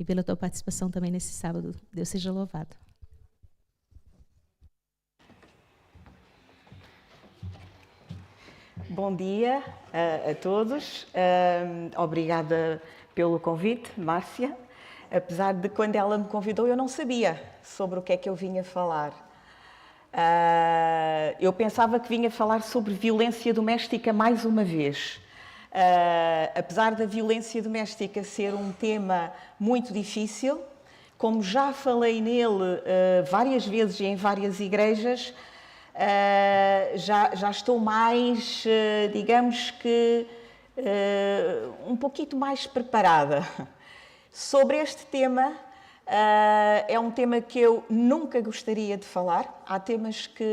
e pela tua participação também nesse sábado. Deus seja louvado. Bom dia a todos. Obrigada pelo convite, Márcia. Apesar de quando ela me convidou eu não sabia sobre o que é que eu vinha falar. Eu pensava que vinha falar sobre violência doméstica mais uma vez. Apesar da violência doméstica ser um tema muito difícil, como já falei nele várias vezes e em várias igrejas, já estou mais, digamos que, um pouquinho mais preparada. Sobre este tema, é um tema que eu nunca gostaria de falar. Há temas que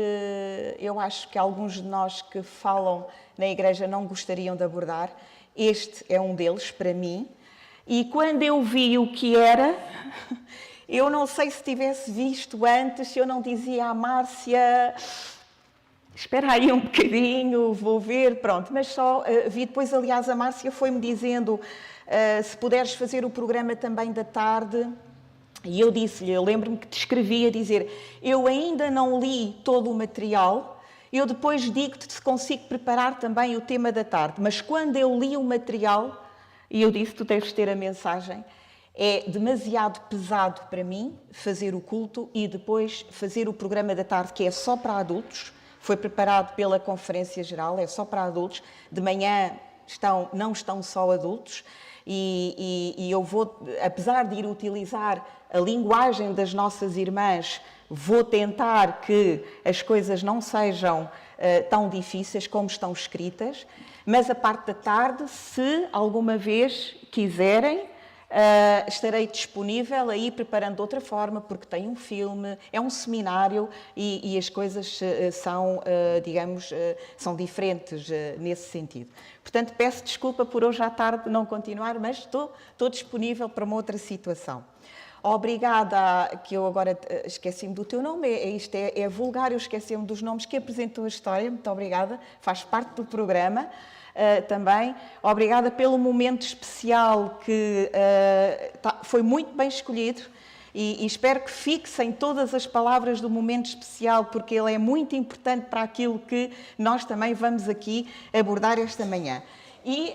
eu acho que alguns de nós que falam na igreja não gostariam de abordar. Este é um deles, para mim. E quando eu vi o que era, eu não sei se tivesse visto antes, se eu não dizia à Márcia, espera aí um bocadinho, vou ver, pronto. Mas só vi depois, aliás, a Márcia foi-me dizendo, se puderes fazer o programa também da tarde. E eu disse-lhe, eu lembro-me que te escrevi a dizer, eu ainda não li todo o material, eu depois digo-te se consigo preparar também o tema da tarde. Mas quando eu li o material, e eu disse, tu deves ter a mensagem, é demasiado pesado para mim fazer o culto e depois fazer o programa da tarde, que é só para adultos. Foi preparado pela Conferência Geral, é só para adultos. De manhã não estão só adultos. E eu vou, apesar de ir utilizar a linguagem das nossas irmãs, vou tentar que as coisas não sejam tão difíceis como estão escritas. Mas a parte da tarde, se alguma vez quiserem, estarei disponível a ir preparando de outra forma, porque tem um filme, é um seminário e as coisas são, digamos, são diferentes nesse sentido. Portanto, peço desculpa por hoje à tarde não continuar, mas estou disponível para uma outra situação. Obrigada, que eu agora esqueci-me do teu nome, isto é vulgar, eu esqueci-me dos nomes que apresentou a história, muito obrigada, faz parte do programa. Também. Obrigada pelo momento especial que foi muito bem escolhido e espero que fixem todas as palavras do momento especial, porque ele é muito importante para aquilo que nós também vamos aqui abordar esta manhã. E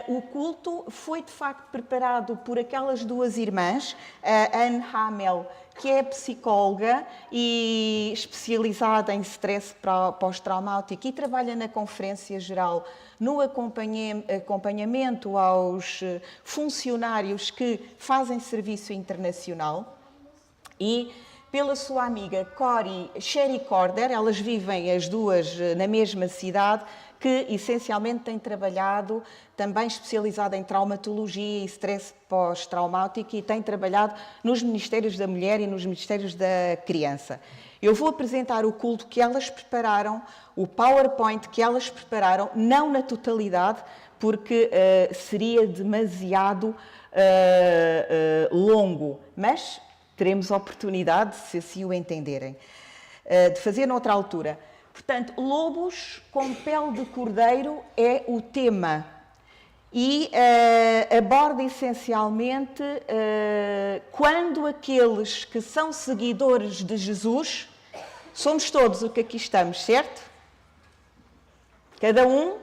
o culto foi de facto preparado por aquelas duas irmãs, a Anne Hamel, que é psicóloga e especializada em stress pós-traumático e trabalha na Conferência Geral no acompanhamento aos funcionários que fazem serviço internacional, e pela sua amiga Sherry Corder, elas vivem as duas na mesma cidade, que essencialmente tem trabalhado, também especializada em traumatologia e stress pós-traumático, e tem trabalhado nos Ministérios da Mulher e nos Ministérios da Criança. Eu vou apresentar o culto que elas prepararam, o PowerPoint que elas prepararam, não na totalidade, porque seria demasiado longo, mas teremos oportunidade, se assim o entenderem, de fazer noutra altura. Portanto, lobos com pele de cordeiro é o tema e aborda essencialmente quando aqueles que são seguidores de Jesus, somos todos o que aqui estamos, certo? Cada um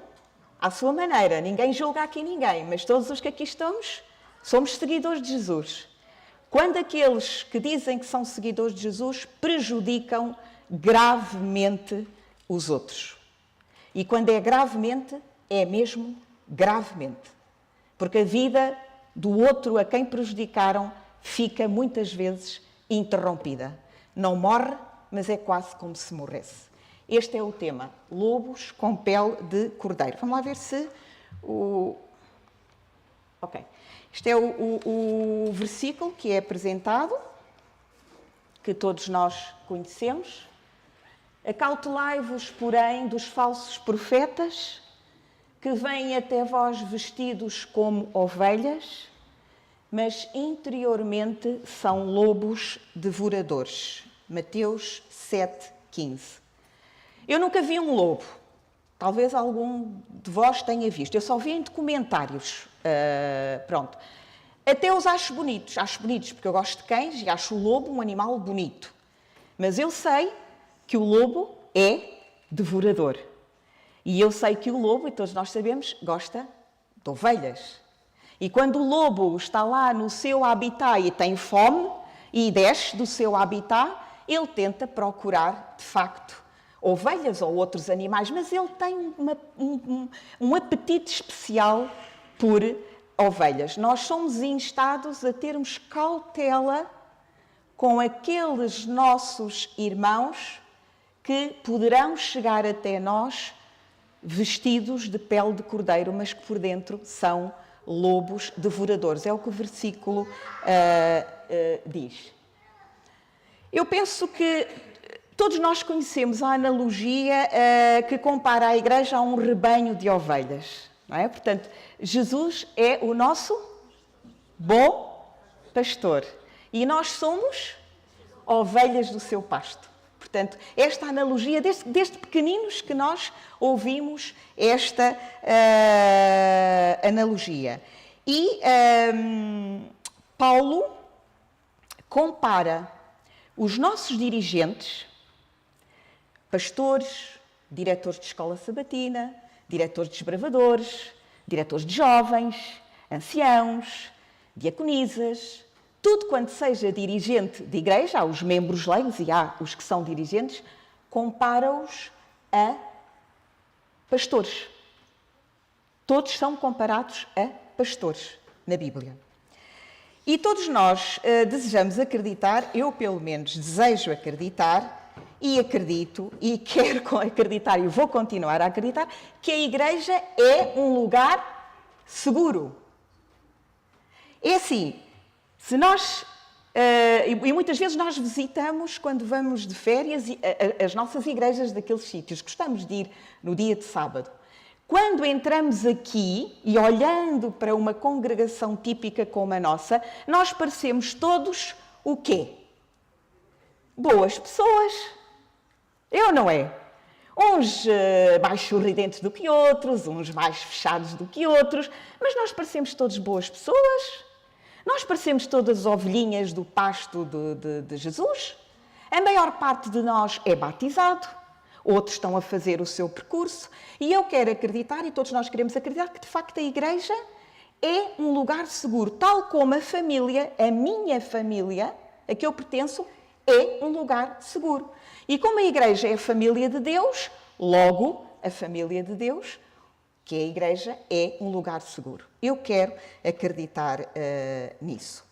à sua maneira, ninguém julga aqui ninguém, mas todos os que aqui estamos somos seguidores de Jesus. Quando aqueles que dizem que são seguidores de Jesus prejudicam gravemente os outros. E quando é gravemente, é mesmo gravemente. Porque a vida do outro a quem prejudicaram fica muitas vezes interrompida. Não morre, mas é quase como se morresse. Este é o tema, lobos com pele de cordeiro. Vamos lá ver se o... Ok. Este é o versículo que é apresentado, que todos nós conhecemos. Acautelai-vos, porém, dos falsos profetas, que vêm até vós vestidos como ovelhas, mas interiormente são lobos devoradores. Mateus 7:15. Eu nunca vi um lobo. Talvez algum de vós tenha visto. Eu só vi em documentários. Pronto. Até os acho bonitos porque eu gosto de cães e acho o lobo um animal bonito. Mas eu sei que o lobo é devorador. E eu sei que o lobo, e todos nós sabemos, gosta de ovelhas. E quando o lobo está lá no seu habitat e tem fome e desce do seu habitat, ele tenta procurar, de facto, ovelhas ou outros animais, mas ele tem um apetite especial por ovelhas. Nós somos instados a termos cautela com aqueles nossos irmãos que poderão chegar até nós vestidos de pele de cordeiro, mas que por dentro são lobos devoradores. É o que o versículo diz. Eu penso que todos nós conhecemos a analogia que compara a igreja a um rebanho de ovelhas. Não é? Portanto, Jesus é o nosso bom pastor. E nós somos ovelhas do seu pasto. Portanto, esta analogia, desde pequeninos que nós ouvimos esta analogia. E Paulo compara os nossos dirigentes, pastores, diretores de escola sabatina, diretores de desbravadores, diretores de jovens, anciãos, diaconisas, tudo quanto seja dirigente de igreja, há os membros leigos e há os que são dirigentes, compara-os a pastores. Todos são comparados a pastores na Bíblia. E todos nós desejamos acreditar, eu pelo menos desejo acreditar, e acredito, e quero acreditar, e vou continuar a acreditar, que a igreja é um lugar seguro. É assim, se nós, e muitas vezes nós visitamos, quando vamos de férias, as nossas igrejas daqueles sítios, gostamos de ir no dia de sábado. Quando entramos aqui e olhando para uma congregação típica como a nossa, nós parecemos todos o quê? Boas pessoas. É ou não é? Uns mais sorridentes do que outros, uns mais fechados do que outros, mas nós parecemos todos boas pessoas. Nós parecemos todas ovelhinhas do pasto de Jesus. A maior parte de nós é batizado, outros estão a fazer o seu percurso. E eu quero acreditar, e todos nós queremos acreditar, que de facto a igreja é um lugar seguro, tal como a família, a minha família, a que eu pertenço, é um lugar seguro. E como a igreja é a família de Deus, logo a família de Deus, que é a igreja, é um lugar seguro. Eu quero acreditar nisso.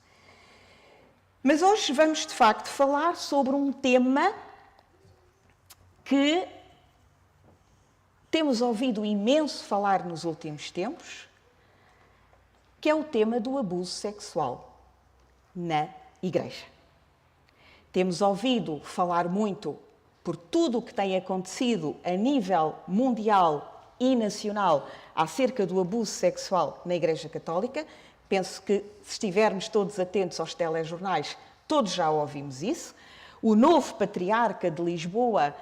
Mas hoje vamos, de facto, falar sobre um tema que temos ouvido imenso falar nos últimos tempos, que é o tema do abuso sexual na igreja. Temos ouvido falar muito por tudo o que tem acontecido a nível mundial e nacional acerca do abuso sexual na Igreja Católica. Penso que, se estivermos todos atentos aos telejornais, todos já ouvimos isso. O novo patriarca de Lisboa,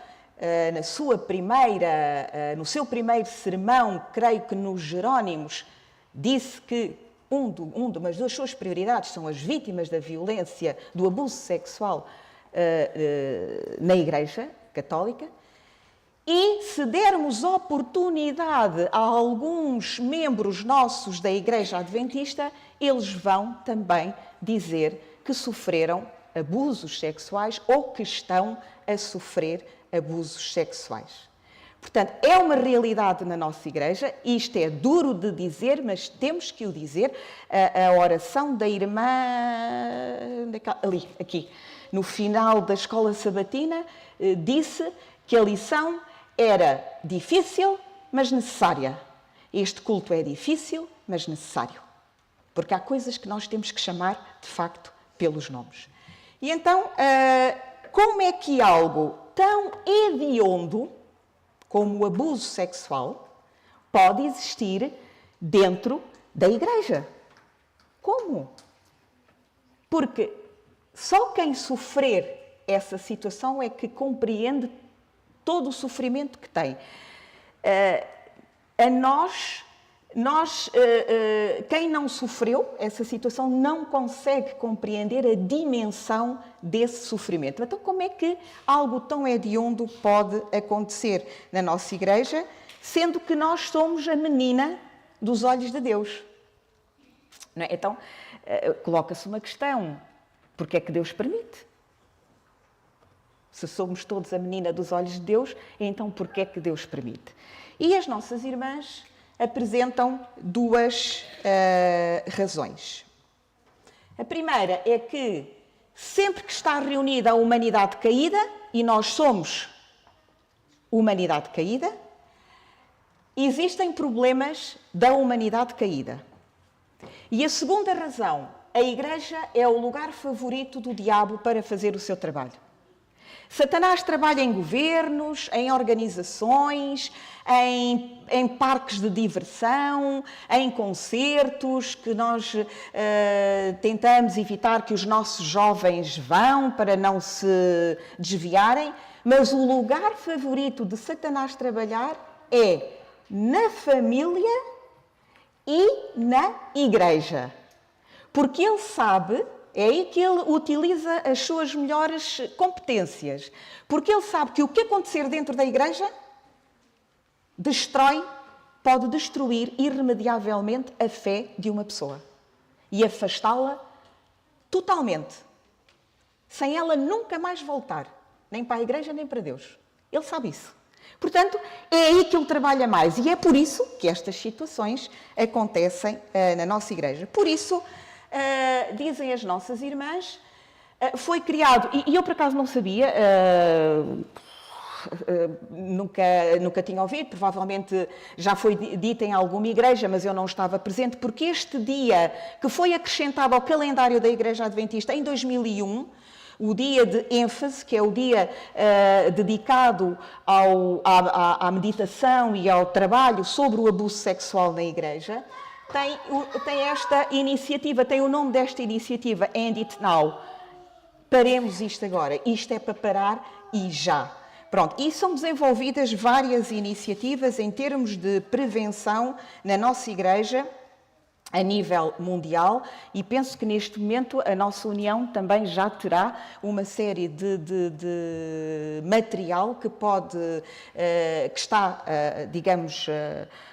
no seu primeiro sermão, creio que nos Jerónimos, disse que uma das suas prioridades são as vítimas da violência, do abuso sexual na Igreja Católica. E se dermos oportunidade a alguns membros nossos da Igreja Adventista, eles vão também dizer que sofreram abusos sexuais ou que estão a sofrer abusos sexuais. Portanto, é uma realidade na nossa Igreja, isto é duro de dizer, mas temos que o dizer. A oração da irmã, aqui, no final da escola sabatina, disse que a lição era difícil, mas necessária. Este culto é difícil, mas necessário. Porque há coisas que nós temos que chamar, de facto, pelos nomes. E então, como é que algo tão hediondo como o abuso sexual pode existir dentro da igreja? Como? Porque só quem sofrer essa situação é que compreende todo o sofrimento que tem. A nós quem não sofreu essa situação não consegue compreender a dimensão desse sofrimento. Então, como é que algo tão hediondo pode acontecer na nossa igreja, sendo que nós somos a menina dos olhos de Deus? Não é? Então, coloca-se uma questão. Porquê é que Deus permite? Se somos todos a menina dos olhos de Deus, então porquê é que Deus permite? E as nossas irmãs apresentam duas razões. A primeira é que sempre que está reunida a humanidade caída, e nós somos humanidade caída, existem problemas da humanidade caída. E a segunda razão, a Igreja é o lugar favorito do diabo para fazer o seu trabalho. Satanás trabalha em governos, em organizações, em parques de diversão, em concertos que nós tentamos evitar que os nossos jovens vão para não se desviarem, mas o lugar favorito de Satanás trabalhar é na família e na igreja. Porque ele sabe, é aí que ele utiliza as suas melhores competências. Porque ele sabe que o que acontecer dentro da igreja pode destruir irremediavelmente a fé de uma pessoa. E afastá-la totalmente. Sem ela nunca mais voltar. Nem para a igreja, nem para Deus. Ele sabe isso. Portanto, é aí que ele trabalha mais. E é por isso que estas situações acontecem na nossa igreja. Por isso, dizem as nossas irmãs, foi criado, e eu por acaso não sabia, nunca tinha ouvido, provavelmente já foi dito em alguma igreja, mas eu não estava presente, porque este dia que foi acrescentado ao calendário da Igreja Adventista em 2001, o dia de ênfase, que é o dia dedicado à meditação e ao trabalho sobre o abuso sexual na Igreja, tem esta iniciativa, tem o nome desta iniciativa, End It Now. Paremos isto agora. Isto é para parar e já. Pronto, e são desenvolvidas várias iniciativas em termos de prevenção na nossa Igreja, a nível mundial, e penso que neste momento a nossa União também já terá uma série de material que está, digamos,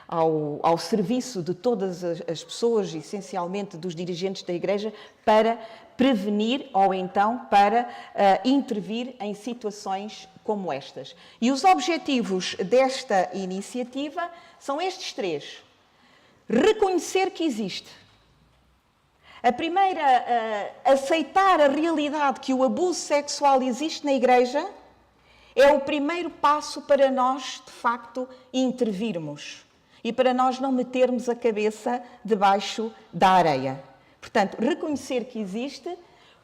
ao serviço de todas as pessoas, essencialmente dos dirigentes da Igreja, para prevenir ou então para intervir em situações como estas. E os objetivos desta iniciativa são estes três. Reconhecer que existe. A primeira, aceitar a realidade que o abuso sexual existe na Igreja, é o primeiro passo para nós, de facto, intervirmos e para nós não metermos a cabeça debaixo da areia. Portanto, reconhecer que existe,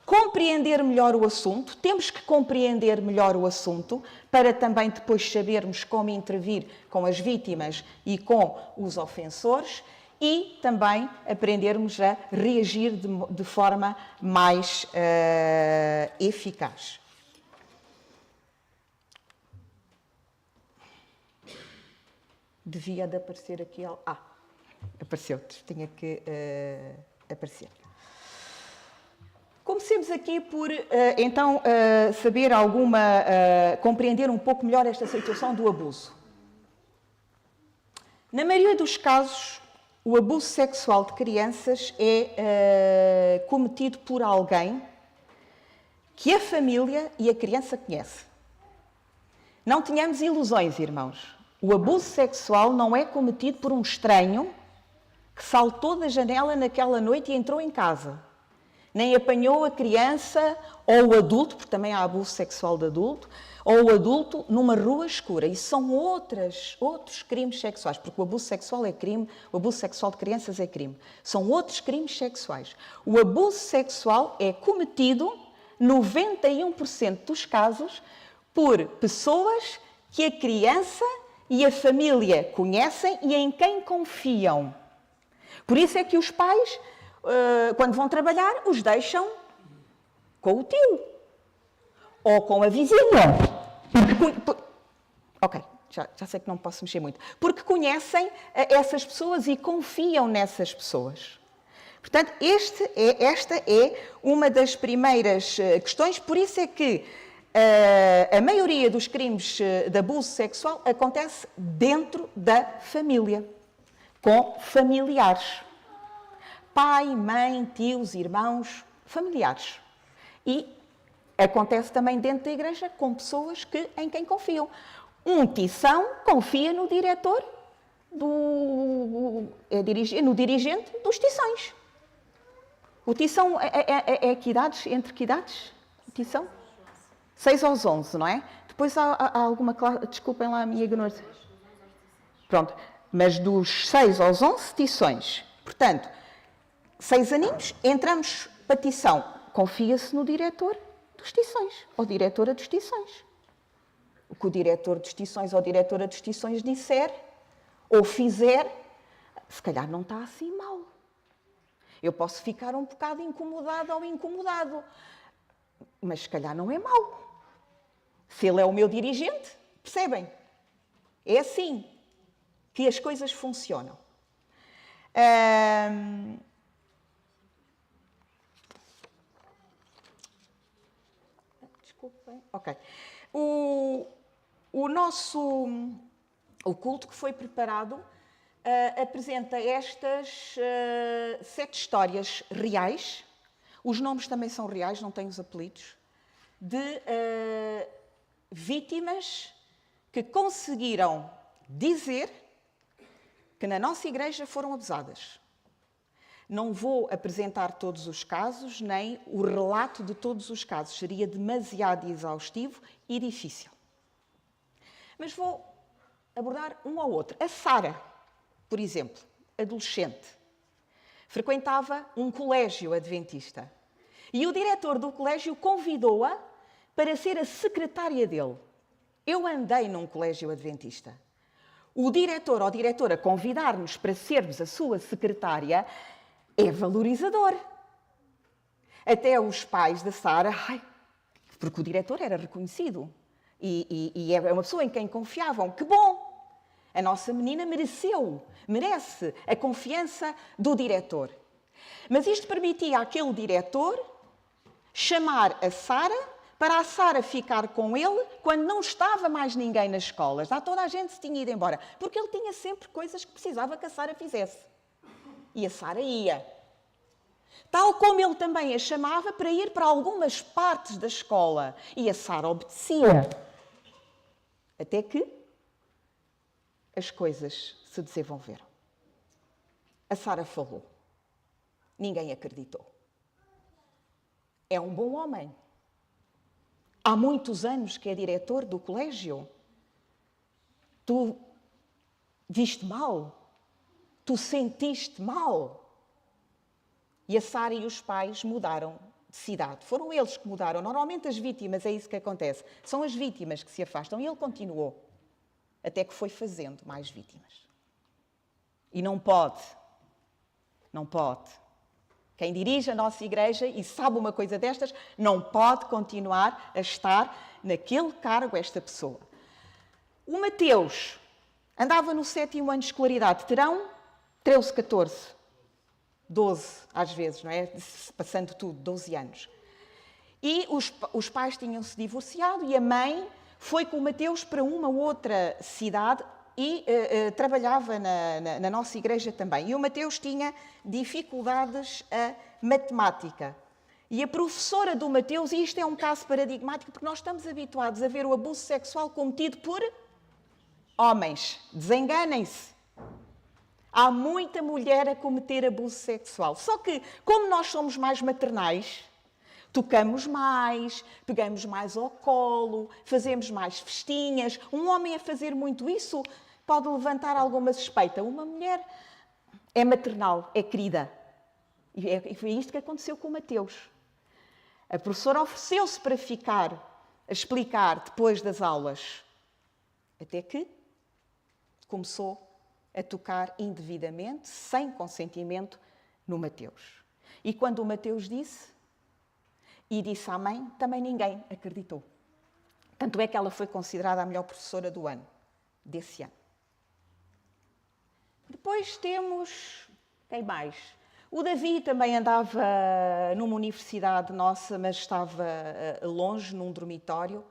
compreender melhor o assunto, temos que compreender melhor o assunto para também depois sabermos como intervir com as vítimas e com os ofensores e também aprendermos a reagir de forma mais eficaz. Devia de aparecer aqui... apareceu, tinha que aparecer. Comecemos aqui por, então, saber compreender um pouco melhor esta situação do abuso. Na maioria dos casos, o abuso sexual de crianças é cometido por alguém que a família e a criança conhece. Não tenhamos ilusões, irmãos. O abuso sexual não é cometido por um estranho que saltou da janela naquela noite e entrou em casa. Nem apanhou a criança ou o adulto, porque também há abuso sexual de adulto, ou o adulto numa rua escura. Isso são outros crimes sexuais, porque o abuso sexual é crime, o abuso sexual de crianças é crime. São outros crimes sexuais. O abuso sexual é cometido, 91% dos casos, por pessoas que a criança e a família conhecem e em quem confiam. Por isso é que os pais, quando vão trabalhar, os deixam com o tio ou com a vizinha. Ok, já sei que não posso mexer muito, porque conhecem essas pessoas e confiam nessas pessoas. Portanto, esta é uma das primeiras questões, por isso é que a maioria dos crimes de abuso sexual acontece dentro da família, com familiares. Pai, mãe, tios, irmãos, familiares. E acontece também dentro da igreja com pessoas em quem confiam. Um tição confia no diretor, no dirigente dos tições. O tição é que idades? Entre que idades? O tição? 6 aos 11, não é? Depois há alguma classe... Desculpem lá a minha ignorância. Pronto. Mas dos 6 aos 11, tições. Portanto, 6 aninhos, entramos para tição. Confia-se no diretor dos tições, ou diretora dos tições. O que o diretor dos tições ou diretora dos tições disser ou fizer, se calhar não está assim mal. Eu posso ficar um bocado incomodada ou incomodado, mas se calhar não é mau. Se ele é o meu dirigente, percebem? É assim que as coisas funcionam. Desculpem. Ok. O culto que foi preparado apresenta estas 7 histórias reais. Os nomes também são reais, não têm os apelidos. De vítimas que conseguiram dizer que na nossa igreja foram abusadas. Não vou apresentar todos os casos, nem o relato de todos os casos. Seria demasiado exaustivo e difícil. Mas vou abordar um ao outro. A Sara, por exemplo, adolescente, frequentava um colégio adventista. E o diretor do colégio convidou-a para ser a secretária dele. Eu andei num colégio adventista. O diretor ou diretora convidar-nos para sermos a sua secretária é valorizador. Até os pais da Sara, porque o diretor era reconhecido e é uma pessoa em quem confiavam. Que bom! A nossa menina merece a confiança do diretor. Mas isto permitia àquele diretor chamar a Sara para a Sara ficar com ele quando não estava mais ninguém nas escolas. Já toda a gente se tinha ido embora. Porque ele tinha sempre coisas que precisava que a Sara fizesse. E a Sara ia. Tal como ele também a chamava para ir para algumas partes da escola. E a Sara obedecia. Até que as coisas se desenvolveram. A Sara falou. Ninguém acreditou. É um bom homem. Há muitos anos que é diretor do colégio. Tu viste mal. Tu sentiste mal. E a Sara e os pais mudaram de cidade. Foram eles que mudaram. Normalmente as vítimas, é isso que acontece. São as vítimas que se afastam. E ele continuou. Até que foi fazendo mais vítimas. E não pode. Não pode. Quem dirige a nossa igreja e sabe uma coisa destas, não pode continuar a estar naquele cargo esta pessoa. O Mateus andava no 7º ano de escolaridade. Terão 13, 14, 12 às vezes, não é? Passando tudo, 12 anos. E os pais tinham-se divorciado e a mãe foi com o Mateus para uma outra cidade e trabalhava na nossa igreja também. E o Mateus tinha dificuldades a matemática. E a professora do Mateus, e isto é um caso paradigmático, porque nós estamos habituados a ver o abuso sexual cometido por homens. Desenganem-se. Há muita mulher a cometer abuso sexual. Só que, como nós somos mais maternais, tocamos mais, pegamos mais ao colo, fazemos mais festinhas. Um homem a fazer muito isso pode levantar alguma suspeita. Uma mulher é maternal, é querida. E foi isto que aconteceu com o Mateus. A professora ofereceu-se para ficar a explicar depois das aulas. Até que começou a tocar indevidamente, sem consentimento, no Mateus. E quando o Mateus disse à mãe, também ninguém acreditou. Tanto é que ela foi considerada a melhor professora do ano. desse ano. Depois temos, quem mais? O Davi também andava numa universidade nossa, mas estava longe, num dormitório,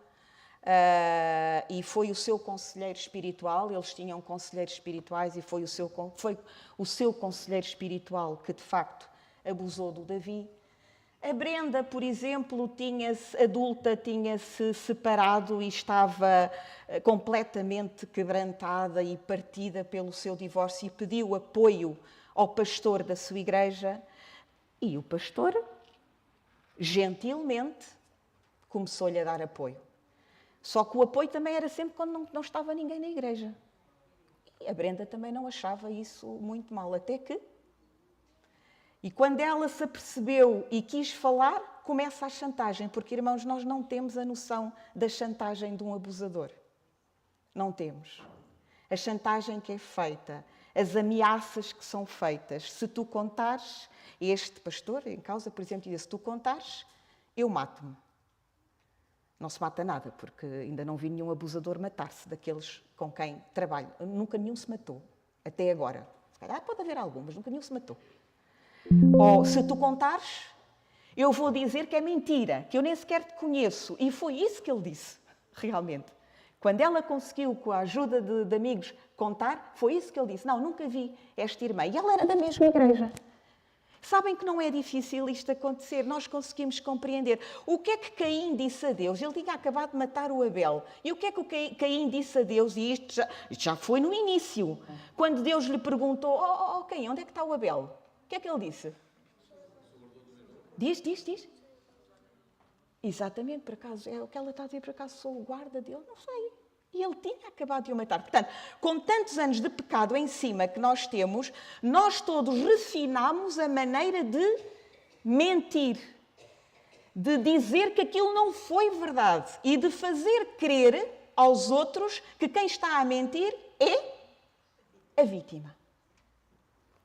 e foi o seu conselheiro espiritual, eles tinham conselheiros espirituais, e foi o seu conselheiro espiritual que, de facto, abusou do Davi. A Brenda, por exemplo, adulta, tinha-se separado e estava completamente quebrantada e partida pelo seu divórcio e pediu apoio ao pastor da sua igreja. E o pastor, gentilmente, começou-lhe a dar apoio. Só que o apoio também era sempre quando não estava ninguém na igreja. E a Brenda também não achava isso muito mal, até que... E quando ela se apercebeu e quis falar, começa a chantagem. Porque, irmãos, nós não temos a noção da chantagem de um abusador. Não temos. A chantagem que é feita, as ameaças que são feitas. Se tu contares, este pastor em causa, por exemplo, dizia, se tu contares, eu mato-me. Não se mata nada, porque ainda não vi nenhum abusador matar-se daqueles com quem trabalho. Nunca nenhum se matou, até agora. Se calhar pode haver algum, mas nunca nenhum se matou. Ou, se tu contares, eu vou dizer que é mentira, que eu nem sequer te conheço. E foi isso que ele disse, realmente. Quando ela conseguiu, com a ajuda de amigos, contar, foi isso que ele disse. Não, nunca vi esta irmã. E ela era da mesma igreja. Sabem que não é difícil isto acontecer. Nós conseguimos compreender. O que é que Caim disse a Deus? Ele tinha acabado de matar o Abel. E o que é que o Caim disse a Deus? E isto já foi no início. Quando Deus lhe perguntou, Caim, onde é que está o Abel? O que é que ele disse? Diz. Exatamente, por acaso, é o que ela está a dizer, por acaso sou o guarda dele? Não sei. E ele tinha acabado de o matar. Portanto, com tantos anos de pecado em cima que nós temos, nós todos refinamos a maneira de mentir, de dizer que aquilo não foi verdade e de fazer crer aos outros que quem está a mentir é a vítima.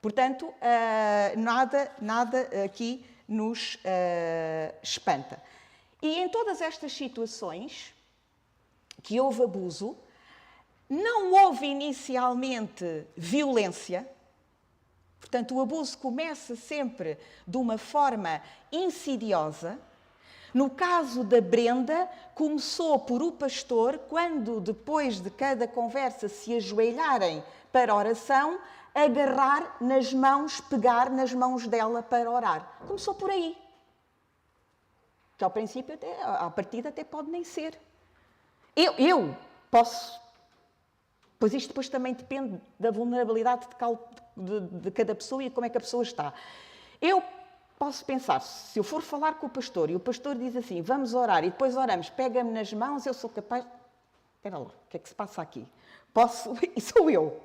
Portanto, nada aqui nos espanta. E em todas estas situações que houve abuso, não houve inicialmente violência. Portanto, o abuso começa sempre de uma forma insidiosa. No caso da Brenda, começou por o pastor, quando depois de cada conversa se ajoelharem para a oração, agarrar nas mãos, pegar nas mãos dela para orar. Começou por aí. Que ao princípio, à partida, até pode nem ser. Eu posso... Pois isto depois também depende da vulnerabilidade de cada pessoa e como é que a pessoa está. Eu posso pensar, se eu for falar com o pastor e o pastor diz assim, vamos orar, e depois oramos, pega-me nas mãos, eu sou capaz... Espera lá, o que é que se passa aqui? E sou eu.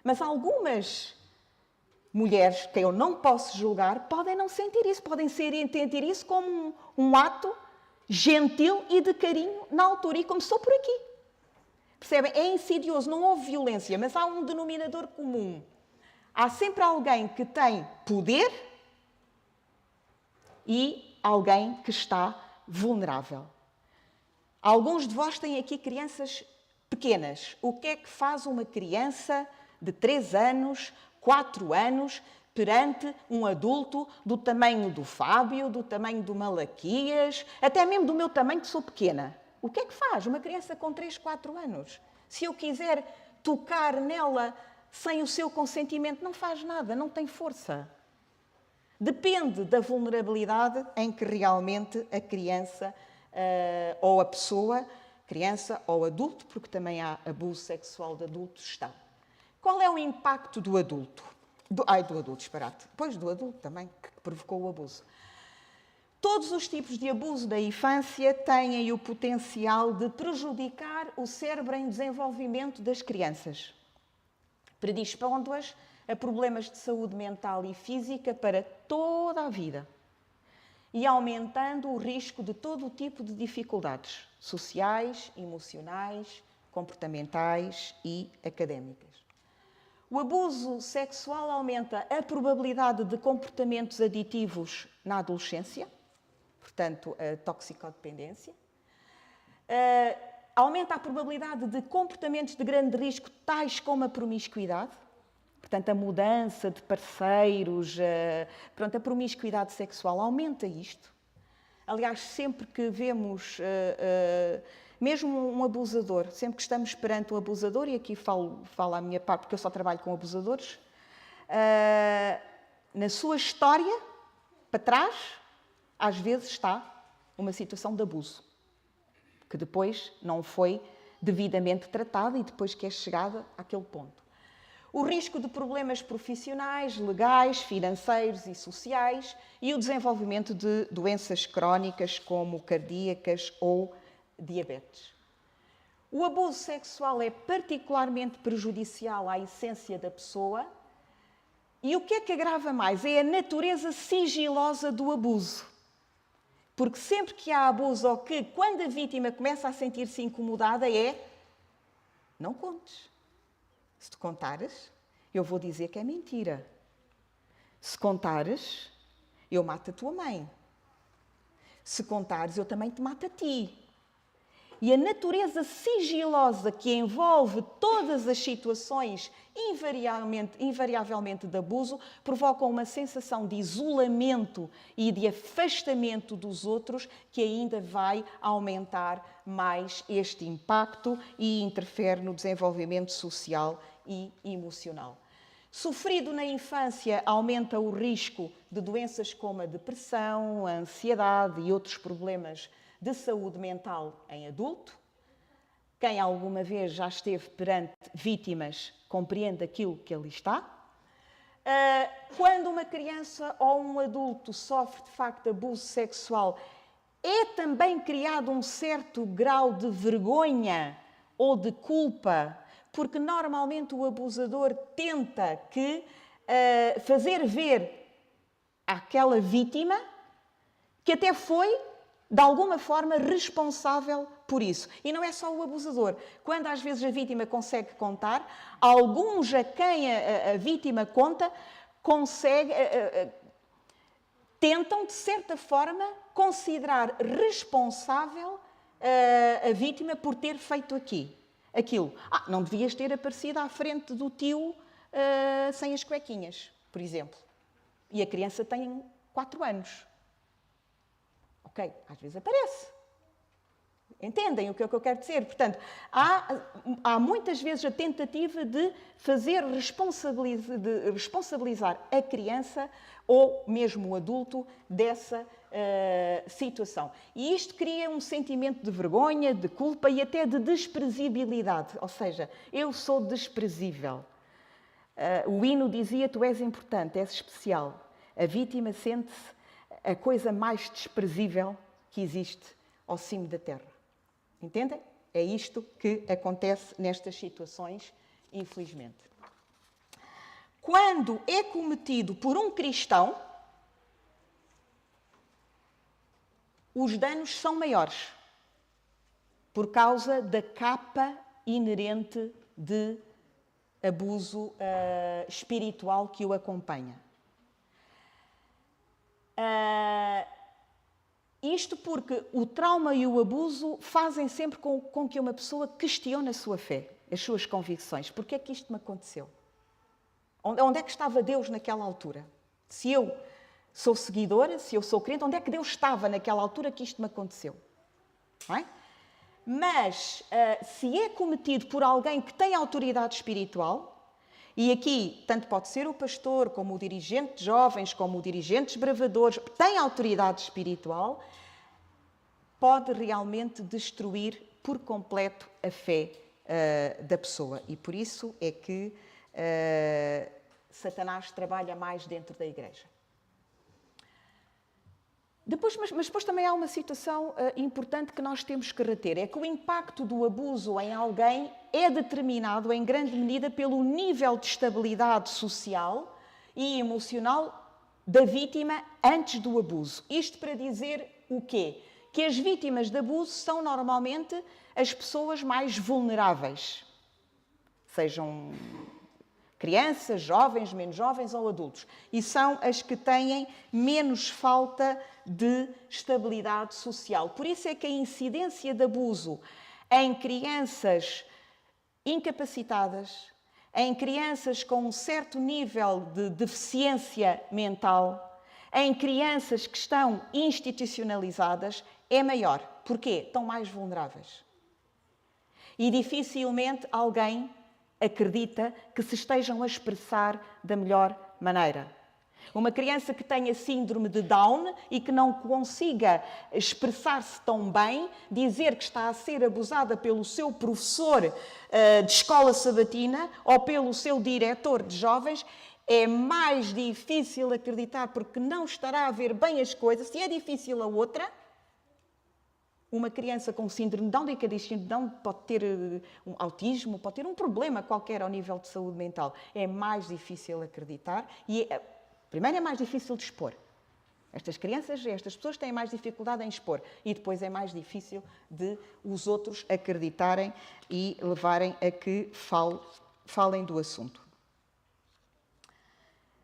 Mas algumas mulheres, que eu não posso julgar, podem não sentir isso, podem entender isso como um ato gentil e de carinho na altura. E começou por aqui. Percebem? É insidioso, não houve violência, mas há um denominador comum. Há sempre alguém que tem poder e alguém que está vulnerável. Alguns de vós têm aqui crianças pequenas. O que é que faz uma criança de 3 anos, 4 anos, perante um adulto do tamanho do Fábio, do tamanho do Malaquias, até mesmo do meu tamanho, que sou pequena? O que é que faz uma criança com 3, 4 anos? Se eu quiser tocar nela sem o seu consentimento, não faz nada, não tem força. Depende da vulnerabilidade em que realmente a criança ou a pessoa, criança ou adulto, porque também há abuso sexual de adultos, está. Qual é o impacto do adulto? Do adulto, disparate. Pois, do adulto também, que provocou o abuso. Todos os tipos de abuso da infância têm o potencial de prejudicar o cérebro em desenvolvimento das crianças, predispondo-as a problemas de saúde mental e física para toda a vida e aumentando o risco de todo o tipo de dificuldades sociais, emocionais, comportamentais e académicas. O abuso sexual aumenta a probabilidade de comportamentos aditivos na adolescência, portanto, a toxicodependência. Aumenta a probabilidade de comportamentos de grande risco, tais como a promiscuidade. Portanto, a mudança de parceiros, a promiscuidade sexual aumenta isto. Aliás, sempre que vemos, mesmo um abusador, sempre que estamos perante um abusador, e aqui falo a minha parte, porque eu só trabalho com abusadores, na sua história, para trás, às vezes está uma situação de abuso, que depois não foi devidamente tratada e depois que é chegada àquele ponto. O risco de problemas profissionais, legais, financeiros e sociais e o desenvolvimento de doenças crónicas como cardíacas ou diabetes. O abuso sexual é particularmente prejudicial à essência da pessoa e o que é que agrava mais? É a natureza sigilosa do abuso. Porque sempre que há abuso ou que, quando a vítima começa a sentir-se incomodada, não contes. Se te contares, eu vou dizer que é mentira. Se contares, eu mato a tua mãe. Se contares, eu também te mato a ti. E a natureza sigilosa que envolve todas as situações invariavelmente de abuso provoca uma sensação de isolamento e de afastamento dos outros que ainda vai aumentar mais este impacto e interfere no desenvolvimento social e emocional. Sofrido na infância, aumenta o risco de doenças como a depressão, a ansiedade e outros problemas de saúde mental em adulto. Quem alguma vez já esteve perante vítimas compreende aquilo que ali está. Quando uma criança ou um adulto sofre de facto abuso sexual, é também criado um certo grau de vergonha ou de culpa, porque normalmente o abusador tenta fazer ver àquela vítima que até foi de alguma forma responsável por isso. E não é só o abusador. Quando às vezes a vítima consegue contar, alguns a quem a vítima conta tentam, de certa forma, considerar responsável a vítima por ter feito aquilo. Não devias ter aparecido à frente do tio sem as cuequinhas, por exemplo. E a criança tem 4 anos. Ok, às vezes aparece. Entendem o que é que eu quero dizer? Portanto, há muitas vezes a tentativa de responsabilizar a criança ou mesmo o adulto dessa situação. E isto cria um sentimento de vergonha, de culpa e até de desprezibilidade. Ou seja, eu sou desprezível. O hino dizia: tu és importante, és especial. A vítima sente-se a coisa mais desprezível que existe ao cimo da terra. Entendem? É isto que acontece nestas situações, infelizmente. Quando é cometido por um cristão, os danos são maiores, por causa da capa inerente de abuso espiritual que o acompanha. Isto porque o trauma e o abuso fazem sempre com que uma pessoa questione a sua fé, as suas convicções. Porquê é que isto me aconteceu? Onde é que estava Deus naquela altura? Se eu sou seguidora, se eu sou crente, onde é que Deus estava naquela altura que isto me aconteceu? Não é? Mas, se é cometido por alguém que tem autoridade espiritual, e aqui, tanto pode ser o pastor, como o dirigente de jovens, como o dirigente de bravadores, tem autoridade espiritual, pode realmente destruir por completo a fé da pessoa. E por isso é que Satanás trabalha mais dentro da igreja. Mas depois também há uma situação importante que nós temos que reter. É que o impacto do abuso em alguém é determinado em grande medida pelo nível de estabilidade social e emocional da vítima antes do abuso. Isto para dizer o quê? Que as vítimas de abuso são normalmente as pessoas mais vulneráveis. Sejam crianças, jovens, menos jovens ou adultos. E são as que têm menos falta de estabilidade social. Por isso é que a incidência de abuso em crianças incapacitadas, em crianças com um certo nível de deficiência mental, em crianças que estão institucionalizadas, é maior. Porquê? Estão mais vulneráveis. E dificilmente alguém acredita que se estejam a expressar da melhor maneira. Uma criança que tenha síndrome de Down e que não consiga expressar-se tão bem, dizer que está a ser abusada pelo seu professor de escola sabatina ou pelo seu diretor de jovens, é mais difícil acreditar porque não estará a ver bem as coisas. Se é difícil a outra, uma criança com síndrome de Down, e cada síndrome de Down pode ter um autismo, pode ter um problema qualquer ao nível de saúde mental. É mais difícil acreditar e primeiro é mais difícil de expor. Estas crianças, estas pessoas têm mais dificuldade em expor. E depois é mais difícil de os outros acreditarem e levarem a que falem do assunto.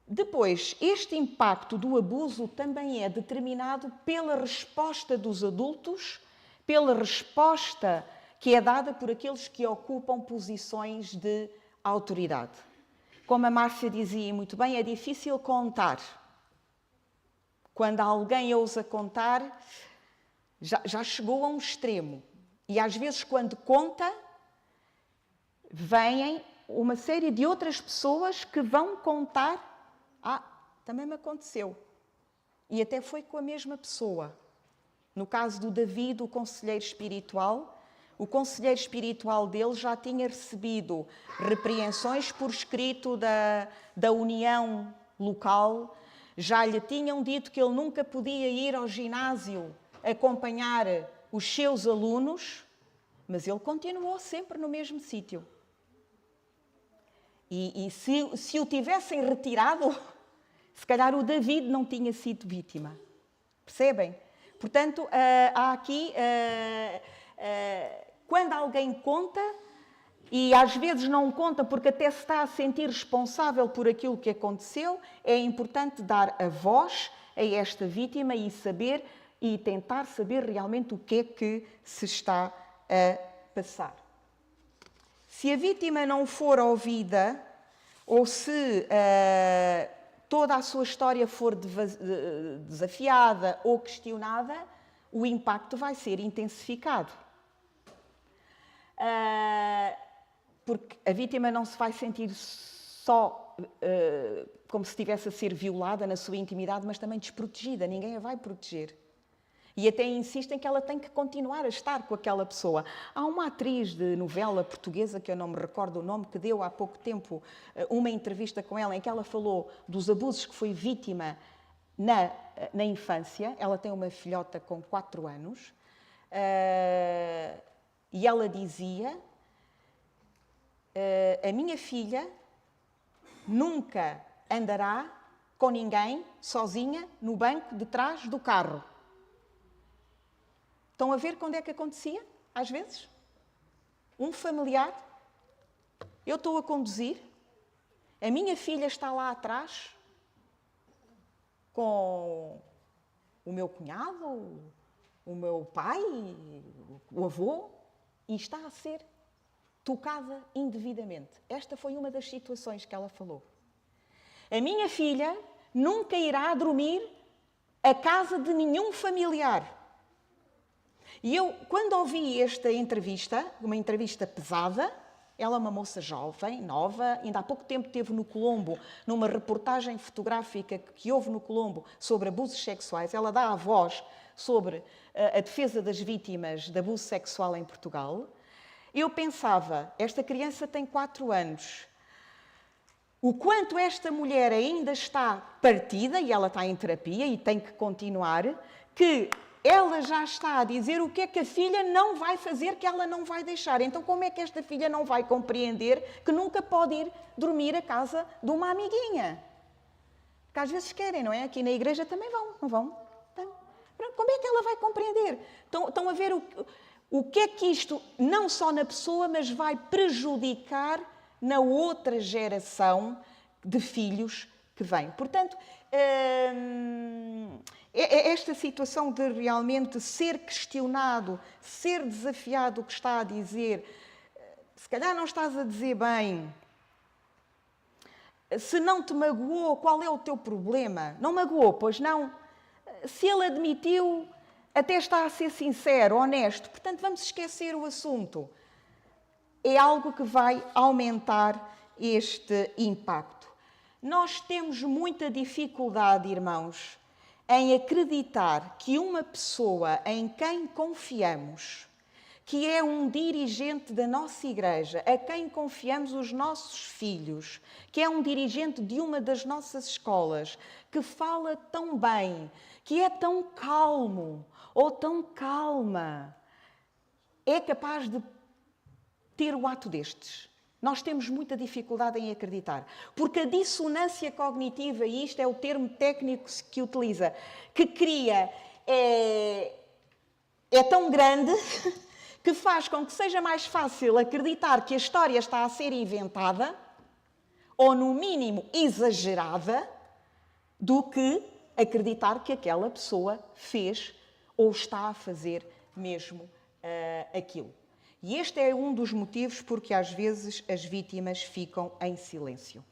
Depois, este impacto do abuso também é determinado pela resposta dos adultos, pela resposta que é dada por aqueles que ocupam posições de autoridade. Como a Márcia dizia muito bem, é difícil contar. Quando alguém ousa contar, já chegou a um extremo. E às vezes, quando conta, vêm uma série de outras pessoas que vão contar. Também me aconteceu. E até foi com a mesma pessoa. No caso do David, o conselheiro espiritual, o conselheiro espiritual dele já tinha recebido repreensões por escrito da união local, já lhe tinham dito que ele nunca podia ir ao ginásio acompanhar os seus alunos, mas ele continuou sempre no mesmo sítio. E se o tivessem retirado, se calhar o David não tinha sido vítima. Percebem? Portanto, há aqui... quando alguém conta, e às vezes não conta porque até se está a sentir responsável por aquilo que aconteceu, é importante dar a voz a esta vítima e tentar saber realmente o que é que se está a passar. Se a vítima não for ouvida, ou se toda a sua história for desafiada ou questionada, o impacto vai ser intensificado. Porque a vítima não se vai sentir só como se estivesse a ser violada na sua intimidade, mas também desprotegida. Ninguém a vai proteger. E até insistem que ela tem que continuar a estar com aquela pessoa. Há uma atriz de novela portuguesa, que eu não me recordo o nome, que deu há pouco tempo uma entrevista com ela, em que ela falou dos abusos que foi vítima na infância. Ela tem uma filhota com 4 anos. E ela dizia: a minha filha nunca andará com ninguém sozinha no banco de trás do carro. Estão a ver quando é que acontecia? Às vezes? Um familiar, eu estou a conduzir, a minha filha está lá atrás com o meu cunhado, o meu pai, o avô, e está a ser tocada indevidamente. Esta foi uma das situações que ela falou. A minha filha nunca irá dormir à casa de nenhum familiar. E eu, quando ouvi esta entrevista, uma entrevista pesada, ela é uma moça jovem, nova, ainda há pouco tempo esteve no Colombo, numa reportagem fotográfica que houve no Colombo sobre abusos sexuais. Ela dá a voz sobre a defesa das vítimas de abuso sexual em Portugal. Eu pensava, esta criança tem 4 anos. O quanto esta mulher ainda está partida, e ela está em terapia e tem que continuar, que ela já está a dizer o que é que a filha não vai fazer, que ela não vai deixar. Então, como é que esta filha não vai compreender que nunca pode ir dormir à casa de uma amiguinha? Porque às vezes querem, não é? Aqui na igreja também vão, não vão? Então, como é que ela vai compreender? Estão a ver o que é que isto, não só na pessoa, mas vai prejudicar na outra geração de filhos que vem. Portanto, esta situação de realmente ser questionado, ser desafiado o que está a dizer, se calhar não estás a dizer bem, se não te magoou, qual é o teu problema? Não magoou, pois não? Se ele admitiu, até está a ser sincero, honesto, portanto vamos esquecer o assunto. É algo que vai aumentar este impacto. Nós temos muita dificuldade, irmãos, em acreditar que uma pessoa em quem confiamos, que é um dirigente da nossa igreja, a quem confiamos os nossos filhos, que é um dirigente de uma das nossas escolas, que fala tão bem, que é tão calmo ou tão calma, é capaz de ter o ato destes. Nós temos muita dificuldade em acreditar, porque a dissonância cognitiva, e isto é o termo técnico que utiliza, que cria, é tão grande que faz com que seja mais fácil acreditar que a história está a ser inventada, ou no mínimo exagerada, do que acreditar que aquela pessoa fez ou está a fazer mesmo aquilo. E este é um dos motivos porque às vezes as vítimas ficam em silêncio.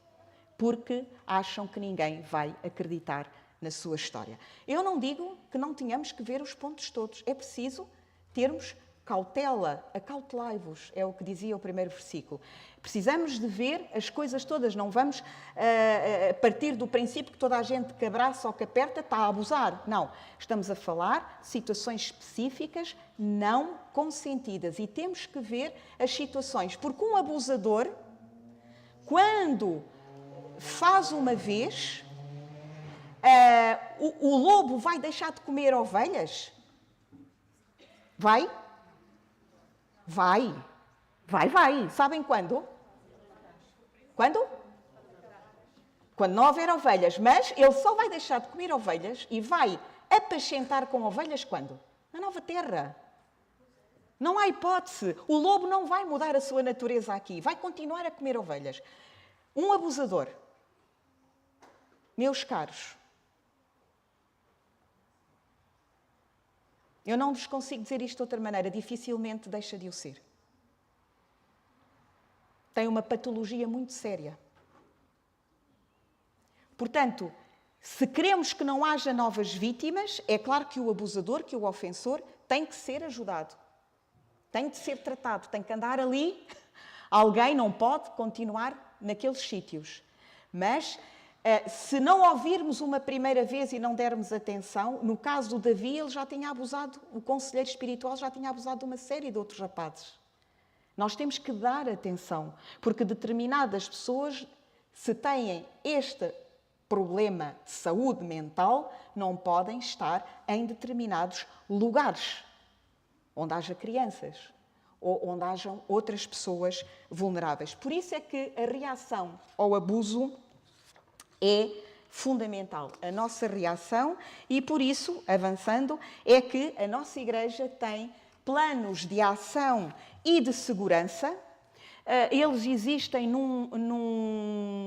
Porque acham que ninguém vai acreditar na sua história. Eu não digo que não tenhamos que ver os pontos todos. É preciso termos cautela, acautelai-vos, é o que dizia o primeiro versículo. Precisamos de ver as coisas todas, não vamos partir do princípio que toda a gente que abraça ou que aperta está a abusar. Não, estamos a falar de situações específicas não consentidas e temos que ver as situações, porque um abusador, quando faz uma vez, o lobo vai deixar de comer ovelhas? Vai? Vai. Sabem quando? Quando? Quando não houver ovelhas. Mas ele só vai deixar de comer ovelhas e vai apacentar com ovelhas quando? Na nova terra. Não há hipótese. O lobo não vai mudar a sua natureza aqui. Vai continuar a comer ovelhas. Um abusador, meus caros, eu não vos consigo dizer isto de outra maneira, dificilmente deixa de o ser. Tem uma patologia muito séria. Portanto, se queremos que não haja novas vítimas, é claro que o abusador, que o ofensor, tem que ser ajudado. Tem de ser tratado, tem que andar ali. Alguém não pode continuar naqueles sítios. Mas, se não ouvirmos uma primeira vez e não dermos atenção, no caso do Davi, ele já tinha abusado, o conselheiro espiritual já tinha abusado de uma série de outros rapazes. Nós temos que dar atenção, porque determinadas pessoas, se têm este problema de saúde mental, não podem estar em determinados lugares onde haja crianças ou onde hajam outras pessoas vulneráveis. Por isso é que a reação ao abuso é fundamental. A nossa reação, e por isso, avançando, é que a nossa Igreja tem planos de ação e de segurança. Eles existem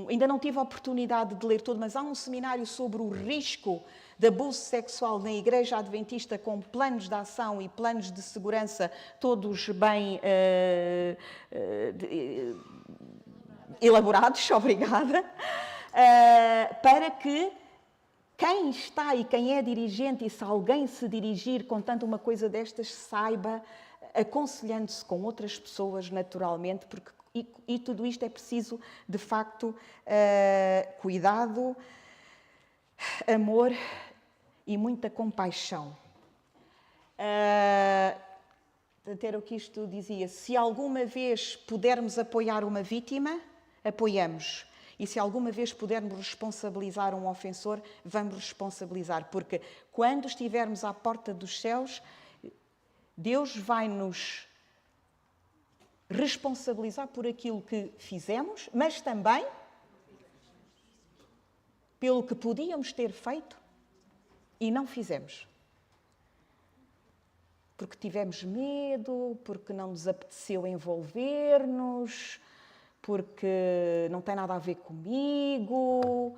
ainda não tive a oportunidade de ler todo, mas há um seminário sobre o risco de abuso sexual na Igreja Adventista com planos de ação e planos de segurança, todos bem elaborados, obrigada, para que quem está e quem é dirigente, e se alguém se dirigir com tanto uma coisa destas, saiba, aconselhando-se com outras pessoas naturalmente, porque e tudo isto é preciso, de facto, cuidado, amor e muita compaixão. Era o que isto dizia. Se alguma vez pudermos apoiar uma vítima, apoiamos. E se alguma vez pudermos responsabilizar um ofensor, vamos responsabilizar. Porque quando estivermos à porta dos céus, Deus vai nos responsabilizar por aquilo que fizemos, mas também pelo que podíamos ter feito e não fizemos. Porque tivemos medo, porque não nos apeteceu envolver-nos, porque não tem nada a ver comigo,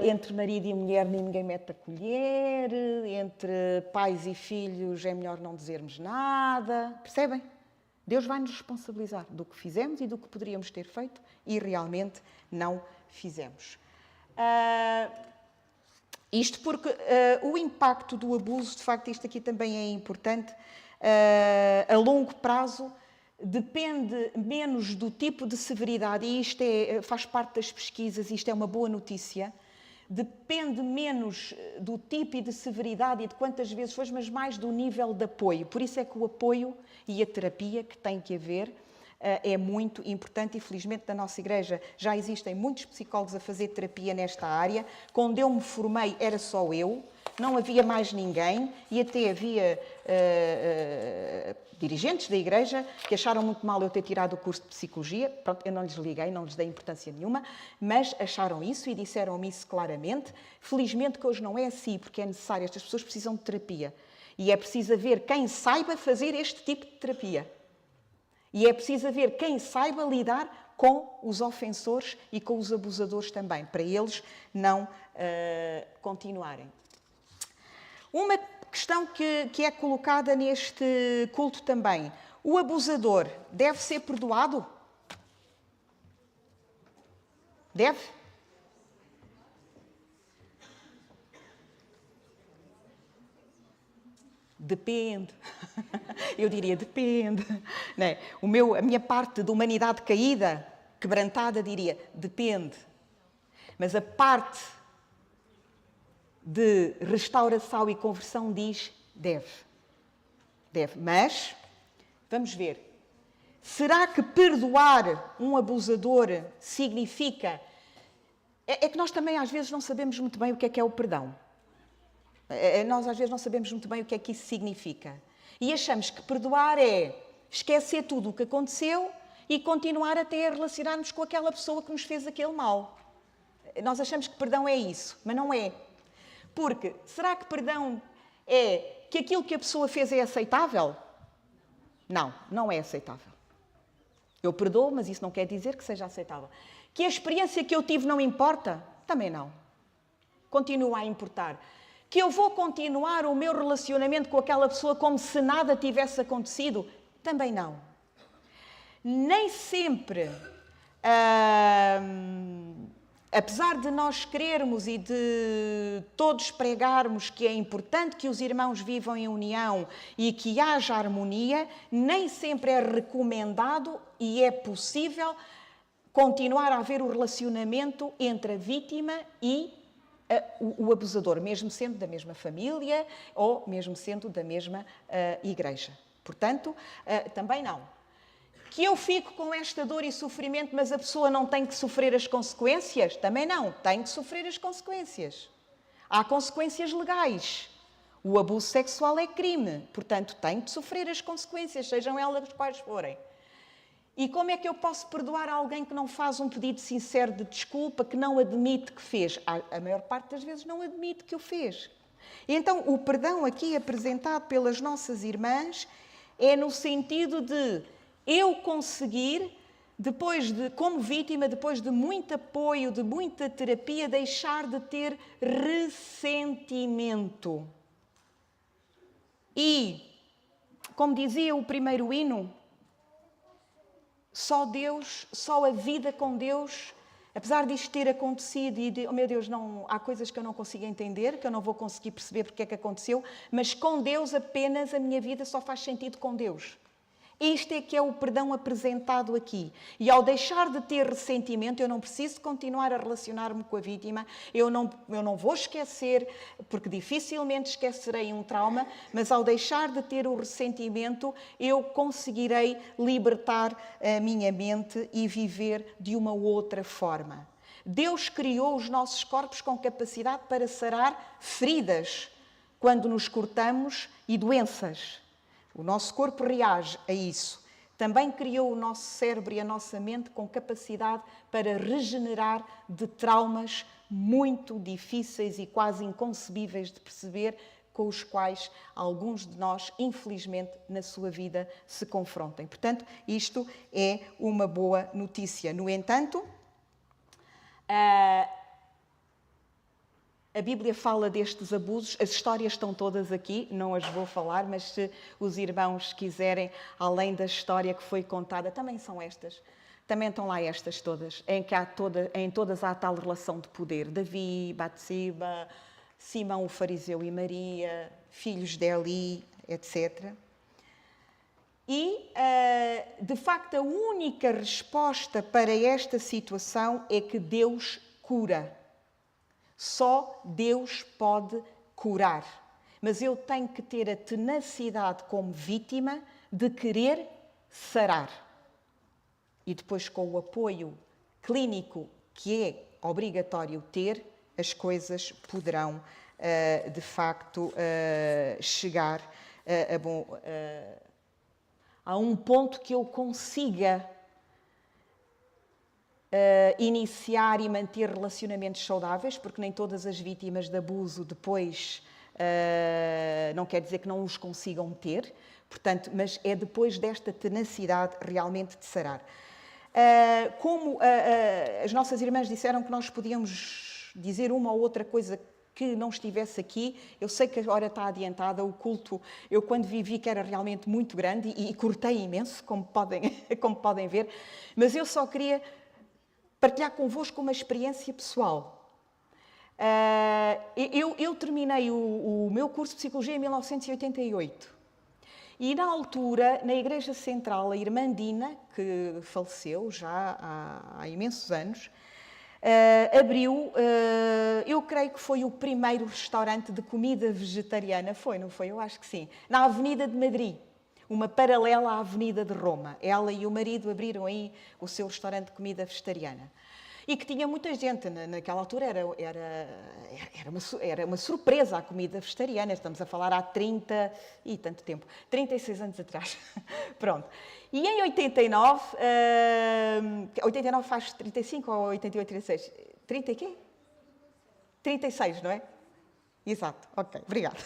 Entre marido e mulher ninguém mete a colher, entre pais e filhos é melhor não dizermos nada. Percebem? Deus vai nos responsabilizar do que fizemos e do que poderíamos ter feito e realmente não fizemos. Isto porque o impacto do abuso, de facto, isto aqui também é importante, a longo prazo depende menos do tipo de severidade, e isto faz parte das pesquisas, isto é uma boa notícia, depende menos do tipo e de severidade e de quantas vezes foi, mas mais do nível de apoio. Por isso é que o apoio e a terapia que tem que haver é muito importante e, felizmente, na nossa igreja já existem muitos psicólogos a fazer terapia nesta área. Quando eu me formei era só eu, não havia mais ninguém e até havia dirigentes da igreja que acharam muito mal eu ter tirado o curso de Psicologia. Pronto, eu não lhes liguei, não lhes dei importância nenhuma, mas acharam isso e disseram-me isso claramente. Felizmente que hoje não é assim, porque é necessário, estas pessoas precisam de terapia. E é preciso haver quem saiba fazer este tipo de terapia. E é preciso haver quem saiba lidar com os ofensores e com os abusadores também, para eles não continuarem. Uma questão que é colocada neste culto também. O abusador deve ser perdoado? Deve? Depende. Eu diria depende. Não é? A minha parte de humanidade caída, quebrantada, diria depende. Mas a parte de restauração e conversão diz deve. Deve. Mas, vamos ver. Será que perdoar um abusador significa... É que nós também às vezes não sabemos muito bem o que é o perdão. Nós às vezes não sabemos muito bem o que é que isso significa. E achamos que perdoar é esquecer tudo o que aconteceu e continuar até a relacionar-nos com aquela pessoa que nos fez aquele mal. Nós achamos que perdão é isso, mas não é. Porque, será que perdão é que aquilo que a pessoa fez é aceitável? Não, não é aceitável. Eu perdoo, mas isso não quer dizer que seja aceitável. Que a experiência que eu tive não importa? Também não. Continua a importar. Que eu vou continuar o meu relacionamento com aquela pessoa como se nada tivesse acontecido? Também não. Nem sempre, apesar de nós querermos e de todos pregarmos que é importante que os irmãos vivam em união e que haja harmonia, nem sempre é recomendado e é possível continuar a haver o relacionamento entre a vítima e o abusador, mesmo sendo da mesma família ou mesmo sendo da mesma igreja. Portanto, também não. Que eu fico com esta dor e sofrimento, mas a pessoa não tem que sofrer as consequências? Também não, tem que sofrer as consequências. Há consequências legais. O abuso sexual é crime, portanto, tem que sofrer as consequências, sejam elas quais forem. E como é que eu posso perdoar alguém que não faz um pedido sincero de desculpa, que não admite que fez? A maior parte das vezes não admite que o fez. Então, o perdão aqui apresentado pelas nossas irmãs é no sentido de eu conseguir, como vítima, depois de muito apoio, de muita terapia, deixar de ter ressentimento. E, como dizia o primeiro hino, só Deus, só a vida com Deus, apesar disto ter acontecido e oh meu Deus, há coisas que eu não consigo entender, que eu não vou conseguir perceber porque é que aconteceu, mas com Deus apenas a minha vida só faz sentido com Deus. Isto é que é o perdão apresentado aqui. E ao deixar de ter ressentimento, eu não preciso continuar a relacionar-me com a vítima, eu não vou esquecer, porque dificilmente esquecerei um trauma, mas ao deixar de ter o ressentimento, eu conseguirei libertar a minha mente e viver de uma outra forma. Deus criou os nossos corpos com capacidade para sarar feridas quando nos cortamos e doenças. O nosso corpo reage a isso. Também criou o nosso cérebro e a nossa mente com capacidade para regenerar de traumas muito difíceis e quase inconcebíveis de perceber, com os quais alguns de nós, infelizmente, na sua vida se confrontem. Portanto, isto é uma boa notícia. No entanto, A Bíblia fala destes abusos, as histórias estão todas aqui, não as vou falar, mas se os irmãos quiserem, além da história que foi contada, também são estas. Também estão lá estas todas, em todas há tal relação de poder. Davi, Batseba, Simão o fariseu e Maria, filhos de Eli, etc. E, de facto, a única resposta para esta situação é que Deus cura. Só Deus pode curar. Mas eu tenho que ter a tenacidade como vítima de querer sarar. E depois, com o apoio clínico que é obrigatório ter, as coisas poderão, de facto, chegar a um ponto que eu consiga iniciar e manter relacionamentos saudáveis, porque nem todas as vítimas de abuso depois não quer dizer que não os consigam ter, portanto, mas é depois desta tenacidade realmente de sarar. Como as nossas irmãs disseram que nós podíamos dizer uma ou outra coisa que não estivesse aqui, eu sei que a hora está adiantada, o culto, eu quando vivi que era realmente muito grande e cortei imenso, como podem ver, mas eu só queria partilhar convosco uma experiência pessoal. Eu terminei o meu curso de Psicologia em 1988. E na altura, na Igreja Central, a irmã Dina, que faleceu já há imensos anos, abriu, eu creio que foi o primeiro restaurante de comida vegetariana. Foi, não foi? Eu acho que sim. Na Avenida de Madrid. Uma paralela à Avenida de Roma. Ela e o marido abriram aí o seu restaurante de comida vegetariana. E que tinha muita gente. Naquela altura era uma surpresa a comida vegetariana. Estamos a falar há 30 e tanto tempo. 36 anos atrás. Pronto. E em 89... 89 faz 35 ou 88, 36? 30 e quê? 36, não é? Exato. Ok, obrigada.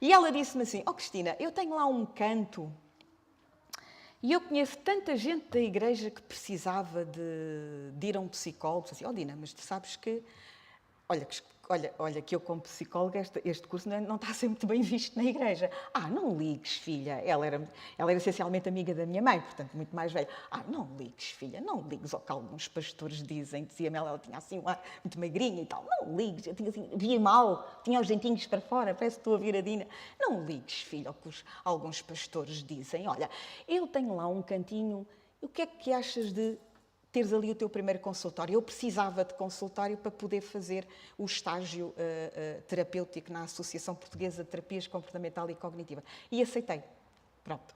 E ela disse-me assim, Cristina, eu tenho lá um canto e eu conheço tanta gente da igreja que precisava de ir a um psicólogo. Assim, Dina, mas tu sabes que... Olha, que eu como psicóloga, este curso não está a ser muito bem visto na igreja. Não ligues, filha. Ela era essencialmente amiga da minha mãe, portanto, muito mais velha. Não ligues, filha, não ligues ao que alguns pastores dizem. Dizia-me ela tinha assim um ar muito magrinha e tal. Não ligues, eu tinha assim, via mal, tinha os dentinhos para fora, parece que estou a vir a Dina. Não ligues, filha, ao que alguns pastores dizem. Olha, eu tenho lá um cantinho, o que é que achas de teres ali o teu primeiro consultório? Eu precisava de consultório para poder fazer o estágio terapêutico na Associação Portuguesa de Terapias Comportamental e Cognitiva. E aceitei. Pronto.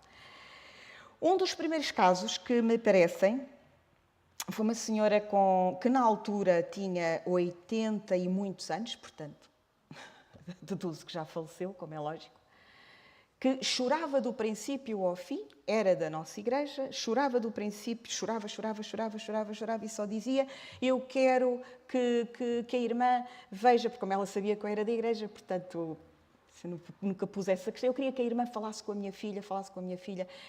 Um dos primeiros casos que me parecem foi uma senhora que na altura tinha 80 e muitos anos, portanto, deduzo que já faleceu, como é lógico, que chorava do princípio ao fim, era da nossa igreja, chorava do princípio, chorava e só dizia, eu quero que a irmã veja, porque como ela sabia que eu era da igreja, portanto, nunca pus essa questão, eu queria que a irmã falasse com a minha filha,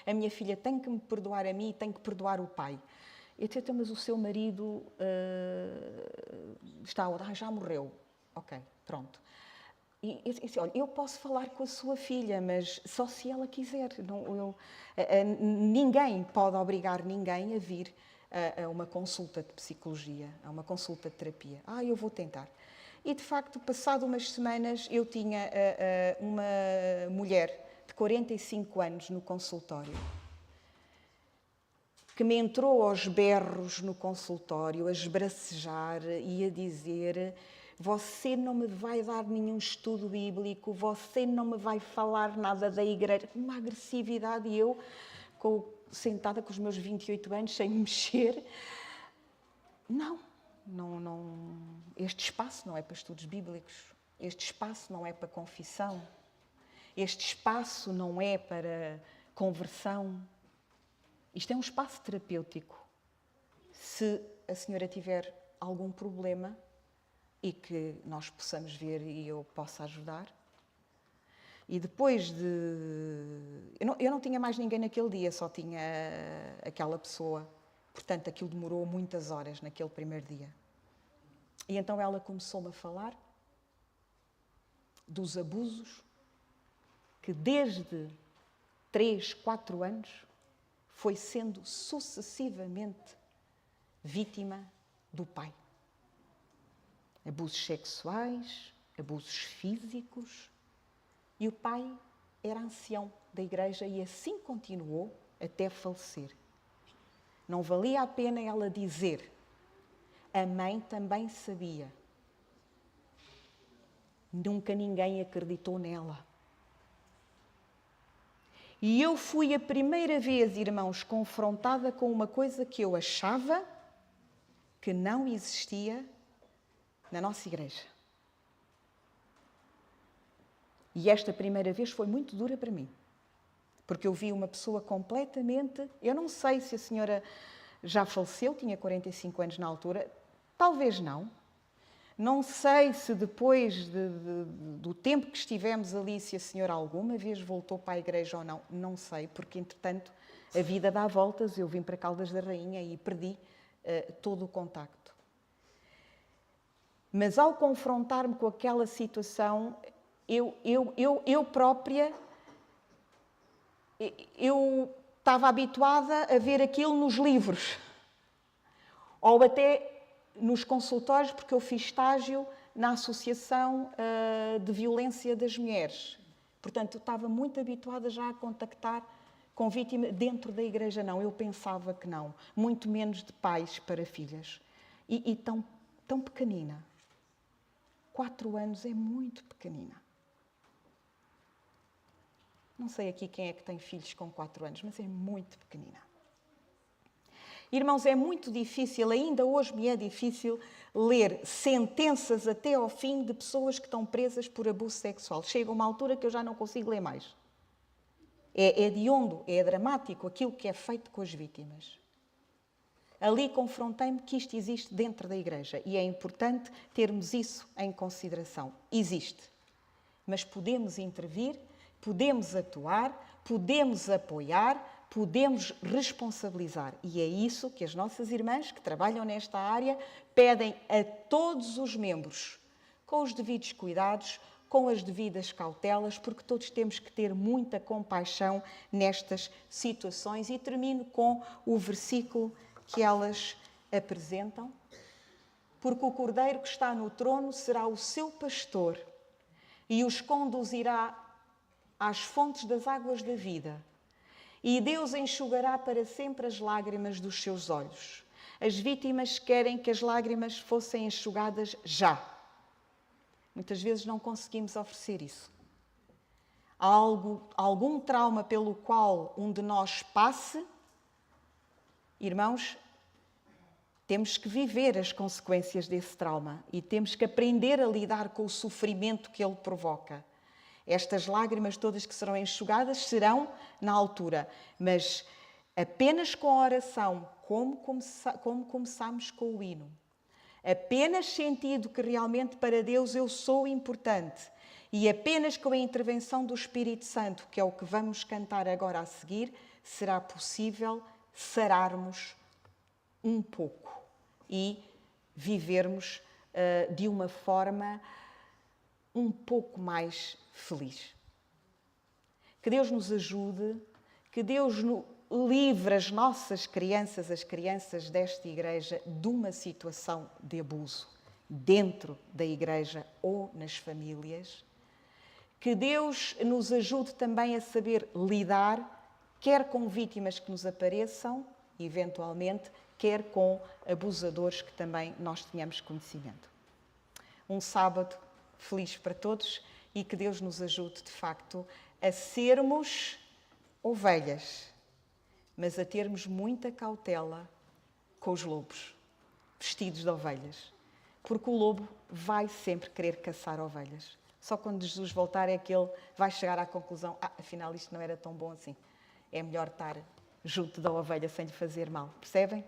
a minha filha tem que me perdoar a mim e tem que perdoar o pai. Eu disse, mas o seu marido já morreu. Ok, pronto. E eu disse, olha, eu posso falar com a sua filha, mas só se ela quiser. Ninguém pode obrigar ninguém a vir a uma consulta de psicologia, a uma consulta de terapia. Eu vou tentar. E, de facto, passado umas semanas, eu tinha uma mulher de 45 anos no consultório, que me entrou aos berros no consultório, a esbracejar e a dizer... Você não me vai dar nenhum estudo bíblico, você não me vai falar nada da igreja. Uma agressividade e eu, sentada com os meus 28 anos, sem mexer. Não. Este espaço não é para estudos bíblicos. Este espaço não é para confissão. Este espaço não é para conversão. Isto é um espaço terapêutico. Se a senhora tiver algum problema... e que nós possamos ver e eu possa ajudar. E depois eu não tinha mais ninguém naquele dia, só tinha aquela pessoa. Portanto, aquilo demorou muitas horas naquele primeiro dia. E então ela começou-me a falar dos abusos que desde 3, 4 anos foi sendo sucessivamente vítima do pai. Abusos sexuais, abusos físicos. E o pai era ancião da igreja e assim continuou até falecer. Não valia a pena ela dizer. A mãe também sabia. Nunca ninguém acreditou nela. E eu fui a primeira vez, irmãos, confrontada com uma coisa que eu achava que não existia na nossa igreja. E esta primeira vez foi muito dura para mim. Porque eu vi uma pessoa completamente... Eu não sei se a senhora já faleceu, tinha 45 anos na altura. Talvez não. Não sei se depois do tempo que estivemos ali, se a senhora alguma vez voltou para a igreja ou não. Não sei, porque entretanto a vida dá voltas. Eu vim para Caldas da Rainha e perdi todo o contacto. Mas ao confrontar-me com aquela situação, eu própria, eu estava habituada a ver aquilo nos livros. Ou até nos consultórios, porque eu fiz estágio na Associação de Violência das Mulheres. Portanto, eu estava muito habituada já a contactar com vítima dentro da igreja. Não, eu pensava que não. Muito menos de pais para filhas. E tão pequenina. 4 anos é muito pequenina. Não sei aqui quem é que tem filhos com 4 anos, mas é muito pequenina. Irmãos, é muito difícil, ainda hoje me é difícil, ler sentenças até ao fim de pessoas que estão presas por abuso sexual. Chega uma altura que eu já não consigo ler mais. É hediondo, é dramático aquilo que é feito com as vítimas. Ali confrontei-me que isto existe dentro da igreja e é importante termos isso em consideração. Existe, mas podemos intervir, podemos atuar, podemos apoiar, podemos responsabilizar. E é isso que as nossas irmãs que trabalham nesta área pedem a todos os membros, com os devidos cuidados, com as devidas cautelas, porque todos temos que ter muita compaixão nestas situações. E termino com o versículo que elas apresentam. Porque o Cordeiro que está no trono será o seu pastor e os conduzirá às fontes das águas da vida. E Deus enxugará para sempre as lágrimas dos seus olhos. As vítimas querem que as lágrimas fossem enxugadas já. Muitas vezes não conseguimos oferecer isso. Há algum trauma pelo qual um de nós passe, irmãos, temos que viver as consequências desse trauma e temos que aprender a lidar com o sofrimento que ele provoca. Estas lágrimas todas que serão enxugadas serão na altura, mas apenas com a oração, como começamos com o hino. Apenas sentindo que realmente para Deus eu sou importante e apenas com a intervenção do Espírito Santo, que é o que vamos cantar agora a seguir, será possível sararmos um pouco e vivermos de uma forma um pouco mais feliz. Que Deus nos ajude, que Deus livre as nossas crianças, as crianças desta igreja, de uma situação de abuso dentro da igreja ou nas famílias. Que Deus nos ajude também a saber lidar, quer com vítimas que nos apareçam, eventualmente, quer com abusadores que também nós tenhamos conhecimento. Um sábado feliz para todos e que Deus nos ajude, de facto, a sermos ovelhas, mas a termos muita cautela com os lobos, vestidos de ovelhas. Porque o lobo vai sempre querer caçar ovelhas. Só quando Jesus voltar é que ele vai chegar à conclusão, afinal isto não era tão bom assim. É melhor estar junto da ovelha sem lhe fazer mal. Percebem?